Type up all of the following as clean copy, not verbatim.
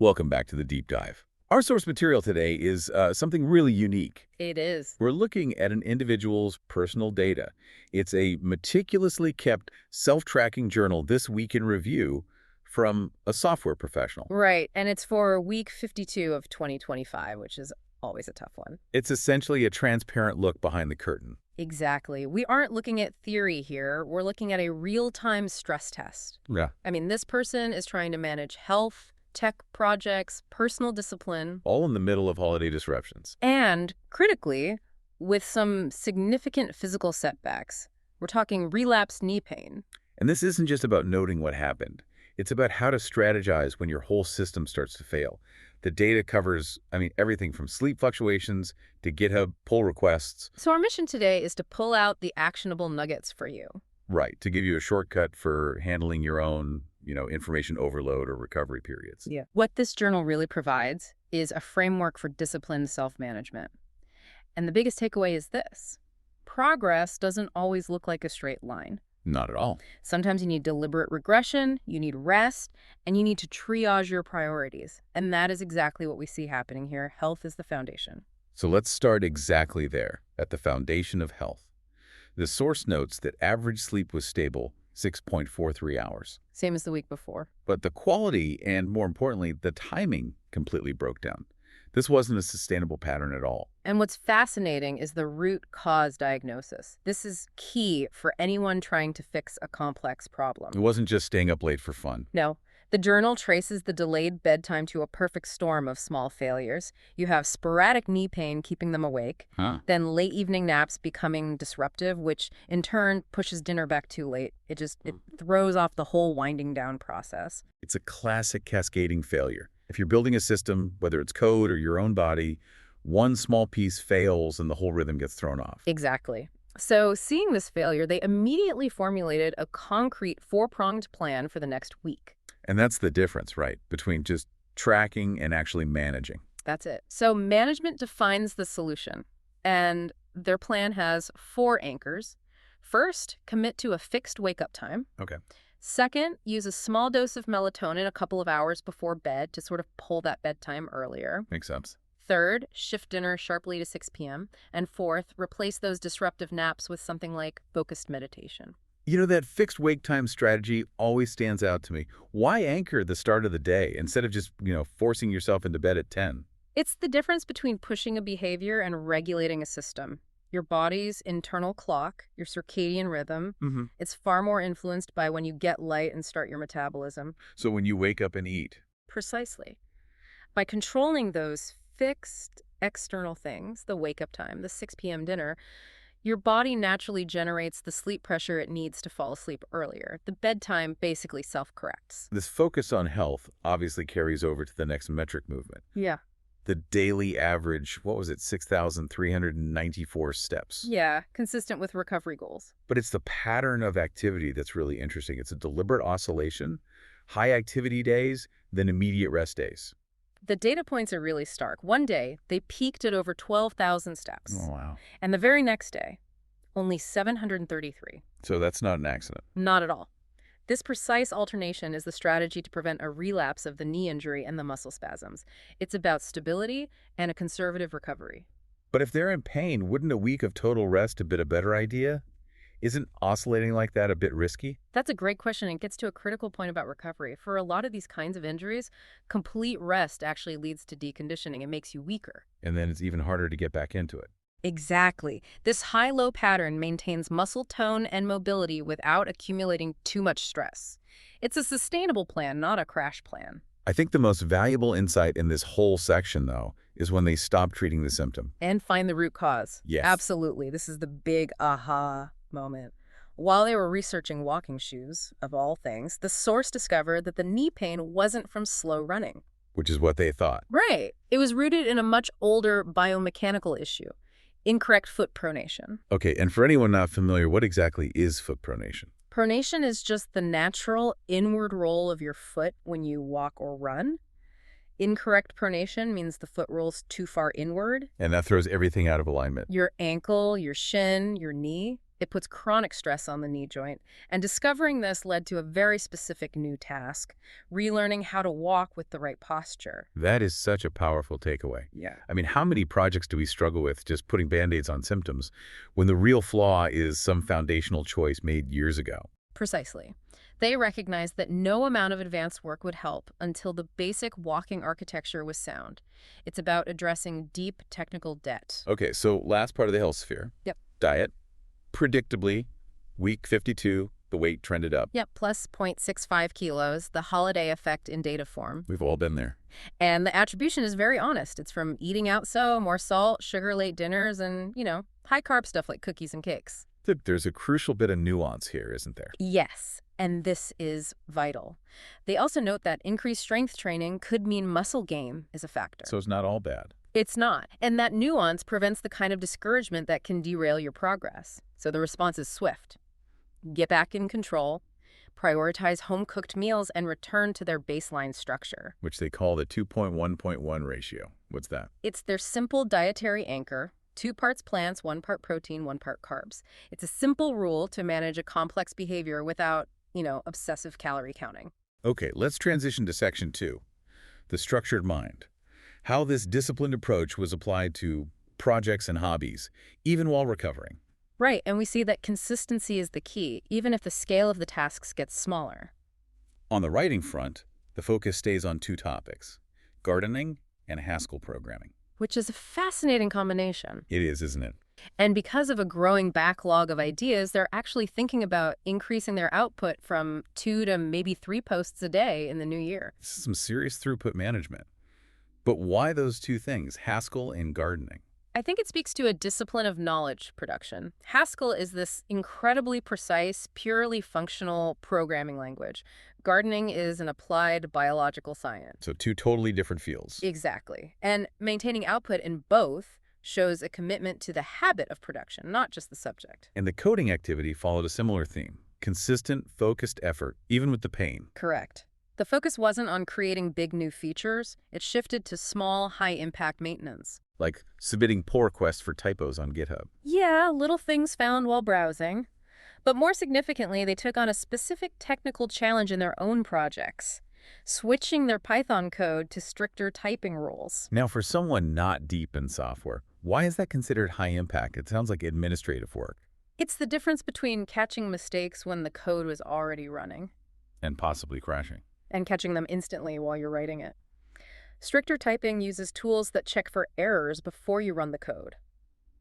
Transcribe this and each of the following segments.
Welcome back to the deep dive. Our source material today is something really unique. It is. We're looking at an individual's personal data. It's a meticulously kept self-tracking journal this week in review from a software professional. Right, and it's for week 52 of 2025, which is always a tough one. It's essentially a transparent look behind the curtain. Exactly. We aren't looking at theory here. We're looking at a real-time stress test. Yeah. I mean, this person is trying to manage health, tech projects, personal discipline, All in the middle of holiday disruptions. and, critically, with some significant physical setbacks. We're talking relapsed knee pain. And this isn't just about noting what happened. It's about how to strategize when your whole system starts to fail. The data covers, everything from sleep fluctuations to GitHub pull requests. So our mission today is to pull out the actionable nuggets for you. Right, to give you a shortcut for handling your own, information overload or recovery periods. Yeah. What this journal really provides is a framework for disciplined self-management. And the biggest takeaway is this: progress doesn't always look like a straight line. Not at all. Sometimes you need deliberate regression, you need rest, and you need to triage your priorities. And that is exactly what we see happening here. Health is the foundation. So let's start exactly there, at the foundation of health. The source notes that average sleep was stable, 6.43 hours. Same as the week before. But the quality and, more importantly, the timing completely broke down. This wasn't a sustainable pattern at all. And what's fascinating is the root cause diagnosis. This is key for anyone trying to fix a complex problem. It wasn't just staying up late for fun. No. The journal traces the delayed bedtime to a perfect storm of small failures. You have sporadic knee pain keeping them awake, then late evening naps becoming disruptive, which in turn pushes dinner back too late. It throws off the whole winding down process. It's a classic cascading failure. If you're building a system, whether it's code or your own body, one small piece fails and the whole rhythm gets thrown off. Exactly. So seeing this failure, they immediately formulated a concrete four-pronged plan for the next week. And that's the difference, right, between just tracking and actually managing. That's it. So management defines the solution, and their plan has 4 anchors. First, commit to a fixed wake-up time. Okay. Second, use a small dose of melatonin a couple of hours before bed to sort of pull that bedtime earlier. Makes sense. Third, shift dinner sharply to 6 p.m. And fourth, replace those disruptive naps with something like focused meditation. That fixed wake time strategy always stands out to me. Why anchor the start of the day instead of just, forcing yourself into bed at 10? It's the difference between pushing a behavior and regulating a system. Your body's internal clock, your circadian rhythm, it's far more influenced by when you get light and start your metabolism. So when you wake up and eat. Precisely. By controlling those fixed external things, the wake-up time, the 6 p.m. dinner, your body naturally generates the sleep pressure it needs to fall asleep earlier. The bedtime basically self-corrects. This focus on health obviously carries over to the next metric movement. Yeah. The daily average, 6,394 steps. Yeah, consistent with recovery goals. But it's the pattern of activity that's really interesting. It's a deliberate oscillation, high activity days, then immediate rest days. The data points are really stark. One day, they peaked at over 12,000 steps. Oh, wow. And the very next day, only 733. So that's not an accident. Not at all. This precise alternation is the strategy to prevent a relapse of the knee injury and the muscle spasms. It's about stability and a conservative recovery. But if they're in pain, wouldn't a week of total rest have been a better idea? Isn't oscillating like that a bit risky? That's a great question and gets to a critical point about recovery. For a lot of these kinds of injuries, complete rest actually leads to deconditioning. It makes you weaker. And then it's even harder to get back into it. Exactly. This high-low pattern maintains muscle tone and mobility without accumulating too much stress. It's a sustainable plan, not a crash plan. I think the most valuable insight in this whole section, though, is when they stop treating the symptom. And find the root cause. Yes. Absolutely. This is the big aha moment. While they were researching walking shoes, of all things, the source discovered that the knee pain wasn't from slow running. Which is what they thought. Right. It was rooted in a much older biomechanical issue: incorrect foot pronation. Okay, and for anyone not familiar, what exactly is foot pronation? Pronation is just the natural inward roll of your foot when you walk or run. Incorrect pronation means the foot rolls too far inward. And that throws everything out of alignment. Your ankle, your shin, your knee. It puts chronic stress on the knee joint. And discovering this led to a very specific new task, relearning how to walk with the right posture. That is such a powerful takeaway. Yeah. I mean, how many projects do we struggle with just putting Band-Aids on symptoms when the real flaw is some foundational choice made years ago? Precisely. They recognized that no amount of advanced work would help until the basic walking architecture was sound. It's about addressing deep technical debt. Okay, so last part of the health sphere. Yep. Diet. Predictably, week 52, the weight trended up. Yep, plus 0.65 kilos, the holiday effect in data form. We've all been there. And the attribution is very honest. It's from eating out more salt, sugar late dinners, and, high carb stuff like cookies and cakes. There's a crucial bit of nuance here, isn't there? Yes, and this is vital. They also note that increased strength training could mean muscle gain is a factor. So it's not all bad. It's not. And that nuance prevents the kind of discouragement that can derail your progress. So the response is swift. Get back in control, prioritize home-cooked meals, and return to their baseline structure. Which they call the 2.1.1 ratio. What's that? It's their simple dietary anchor, 2 parts plants, 1 part protein, 1 part carbs. It's a simple rule to manage a complex behavior without, obsessive calorie counting. Okay, let's transition to section 2, the structured mind. How this disciplined approach was applied to projects and hobbies, even while recovering. Right, and we see that consistency is the key, even if the scale of the tasks gets smaller. On the writing front, the focus stays on 2 topics, gardening and Haskell programming. Which is a fascinating combination. It is, isn't it? And because of a growing backlog of ideas, they're actually thinking about increasing their output from 2 to maybe 3 posts a day in the new year. This is some serious throughput management. But why those 2 things, Haskell and gardening? I think it speaks to a discipline of knowledge production. Haskell is this incredibly precise, purely functional programming language. Gardening is an applied biological science. So 2 totally different fields. Exactly. And maintaining output in both shows a commitment to the habit of production, not just the subject. And the coding activity followed a similar theme. Consistent, focused effort, even with the pain. Correct. The focus wasn't on creating big new features. It shifted to small, high-impact maintenance. Like submitting pull requests for typos on GitHub. Yeah, little things found while browsing. But more significantly, they took on a specific technical challenge in their own projects, switching their Python code to stricter typing rules. Now, for someone not deep in software, why is that considered high impact? It sounds like administrative work. It's the difference between catching mistakes when the code was already running And possibly crashing. and catching them instantly while you're writing it. Stricter typing uses tools that check for errors before you run the code.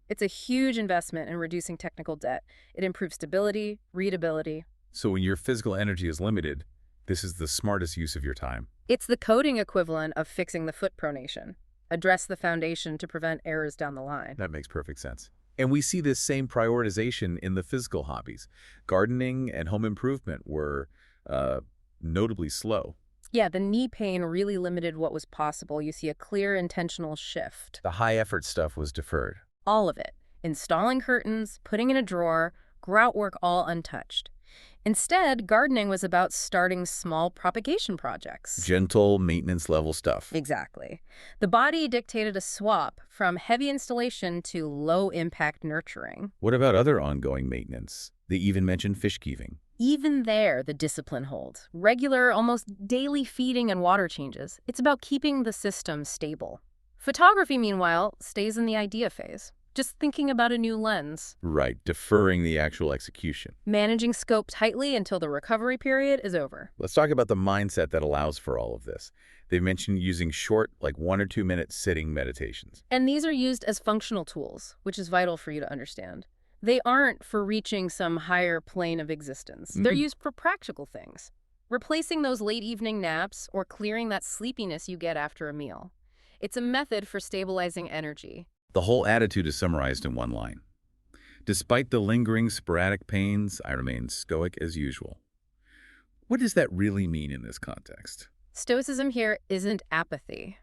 It's a huge investment in reducing technical debt. It improves stability, readability. So when your physical energy is limited, this is the smartest use of your time. It's the coding equivalent of fixing the foot pronation. Address the foundation to prevent errors down the line. That makes perfect sense. And we see this same prioritization in the physical hobbies. Gardening and home improvement were notably slow. Yeah, the knee pain really limited what was possible. You see a clear intentional shift. The high-effort stuff was deferred. All of it. Installing curtains, putting in a drawer, grout work all untouched. Instead, gardening was about starting small propagation projects. Gentle, maintenance-level stuff. Exactly. The body dictated a swap from heavy installation to low-impact nurturing. What about other ongoing maintenance? They even mentioned fishkeeping. Even there, the discipline holds. Regular, almost daily feeding and water changes. It's about keeping the system stable. Photography, meanwhile, stays in the idea phase. Just thinking about a new lens. Right, deferring the actual execution. Managing scope tightly until the recovery period is over. Let's talk about the mindset that allows for all of this. They mentioned using short, like 1 or 2 minute sitting meditations. And these are used as functional tools, which is vital for you to understand. They aren't for reaching some higher plane of existence. They're used for practical things. Replacing those late evening naps or clearing that sleepiness you get after a meal. It's a method for stabilizing energy. The whole attitude is summarized in one line. Despite the lingering sporadic pains, I remain stoic as usual. What does that really mean in this context? Stoicism here isn't apathy.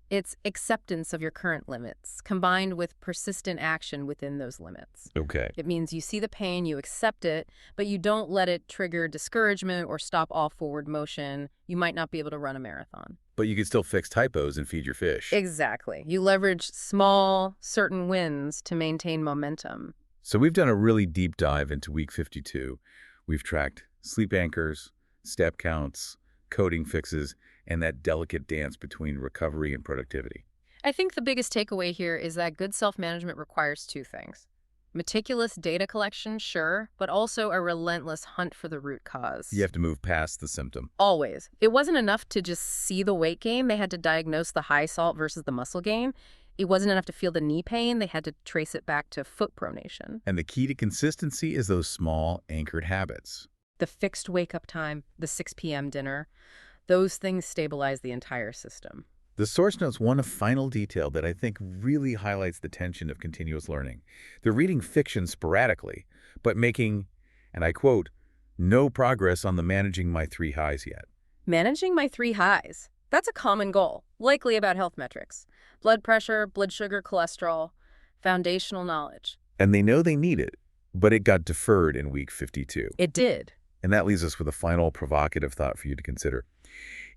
It's acceptance of your current limits, combined with persistent action within those limits. Okay. It means you see the pain, you accept it, but you don't let it trigger discouragement or stop all forward motion. You might not be able to run a marathon. But you can still fix typos and feed your fish. Exactly. You leverage small, certain wins to maintain momentum. So we've done a really deep dive into week 52. We've tracked sleep anchors, step counts, coding fixes, and that delicate dance between recovery and productivity. I think the biggest takeaway here is that good self-management requires two things. Meticulous data collection, sure, but also a relentless hunt for the root cause. You have to move past the symptom. Always. It wasn't enough to just see the weight gain. They had to diagnose the high salt versus the muscle gain. It wasn't enough to feel the knee pain. They had to trace it back to foot pronation. And the key to consistency is those small, anchored habits. The fixed wake-up time, the 6 p.m. dinner, those things stabilize the entire system. The source notes one final detail that I think really highlights the tension of continuous learning. They're reading fiction sporadically, but making, and I quote, no progress on the managing my 3 highs yet. Managing my 3 highs. That's a common goal, likely about health metrics. Blood pressure, blood sugar, cholesterol, foundational knowledge. And they know they need it, but it got deferred in week 52. It did. And that leaves us with a final provocative thought for you to consider.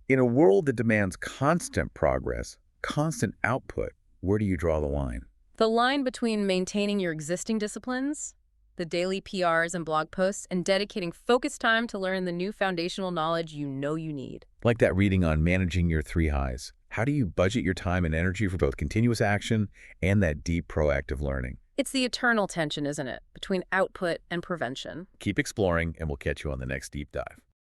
In a world that demands constant progress, constant output, where do you draw the line? The line between maintaining your existing disciplines, the daily PRs and blog posts, and dedicating focused time to learn the new foundational knowledge you know you need. Like that reading on managing your 3 highs. How do you budget your time and energy for both continuous action and that deep proactive learning? It's the eternal tension, isn't it, between output and prevention. Keep exploring, and we'll catch you on the next deep dive.